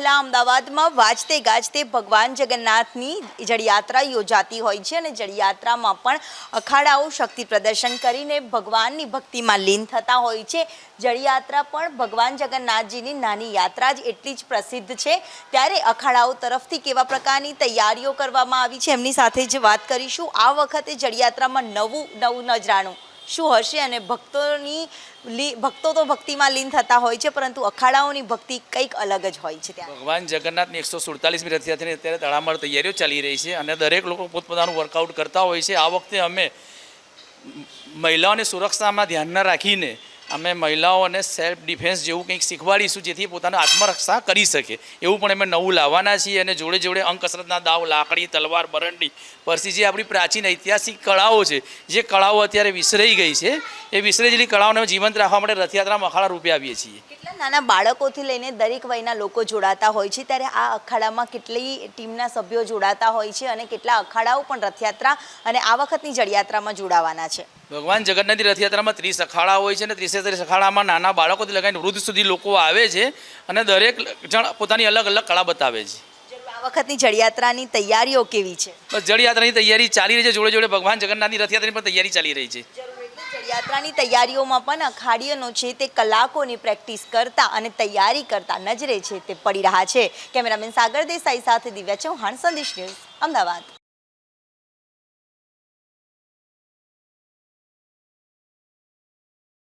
પહેલાં અમદાવાદમાં વાજતે ગાજતે ભગવાન જગન્નાથની જળયાત્રા યોજાતી હોય છે અને જળયાત્રામાં પણ અખાડાઓ શક્તિ પ્રદર્શન કરીને ભગવાનની ભક્તિમાં લીન થતા હોય છે। જળયાત્રા પણ ભગવાન જગન્નાથજીની નાની યાત્રા જ એટલી જ પ્રસિદ્ધ છે। ત્યારે અખાડાઓ તરફથી કેવા પ્રકારની તૈયારીઓ કરવામાં આવી છે એમની સાથે જ વાત કરીશું। આ વખતે જળયાત્રામાં નવું નજરાણું શું હશે અને ભક્તો તો ભક્તિમાં લીન થતા હોય છે, પરંતુ અખાડાઓની ભક્તિ કંઈક અલગ જ હોય છે। ત્યાં ભગવાન જગન્નાથની 147મી રથયાત્રાની અત્યારે તડામાર તૈયારીઓ ચાલી રહી છે અને દરેક લોકો પોતપોતાનું વર્કઆઉટ કરતા હોય છે। આ વખતે અમે મહિલાઓની સુરક્ષામાં ધ્યાનમાં રાખીને અમે મહિલાઓને સેલ્ફ ડિફેન્સ જેવું કંઈક શીખવાડીશું, જેથી પોતાની આત્મરક્ષા કરી શકે એવું પણ અમે નવું લાવવાના છીએ। અને જોડે જોડે અંકકસરતના દાવ, લાકડી, તલવાર, બરંડી, પરસી જે આપણી પ્રાચીન ઐતિહાસિક કળાઓ છે, જે કળાઓ અત્યારે વિસરાઈ ગઈ છે, એ વિસરેલી કળાઓને જીવંત રાખવા માટે રથયાત્રામાં અખાડા રૂપે આવીએ છીએ। કેટલા નાના બાળકોથી લઈને દરેક વયના લોકો જોડાતા હોય છે, ત્યારે આ અખાડામાં કેટલી ટીમના સભ્યો જોડાતા હોય છે અને કેટલા અખાડાઓ પણ રથયાત્રા અને આ વખતની જળયાત્રામાં જોડાવાના છે? ભગવાન જગન્નાથની રથયાત્રામાં 30 અખાડા હોય છે અને 30 અખાડામાં નાના બાળકોથી લગાવીને વૃદ્ધ સુધી લોકો આવે છે અને દરેક જણ પોતાની અલગ અલગ કળા બતાવે છે। આ વખતની જળયાત્રાની તૈયારીઓ કેવી છે? બસ જળયાત્રાની તૈયારી ચાલી રહી છે, જોડે જોડે ભગવાન જગન્નાથની રથયાત્રાની પણ તૈયારી ચાલી રહી છે। જળયાત્રાની તૈયારીઓમાં પણ અખાડીઓનો છે તે કલાકોની પ્રેક્ટિસ કરતા અને તૈયારી કરતા નજરે છે તે પડી રહ્યા છે। કેમેરામેન સાગર દેસાઈ સાથે દિવ્યા ચૌહાણ, સંદેશ ન્યૂઝ, અમદાવાદ।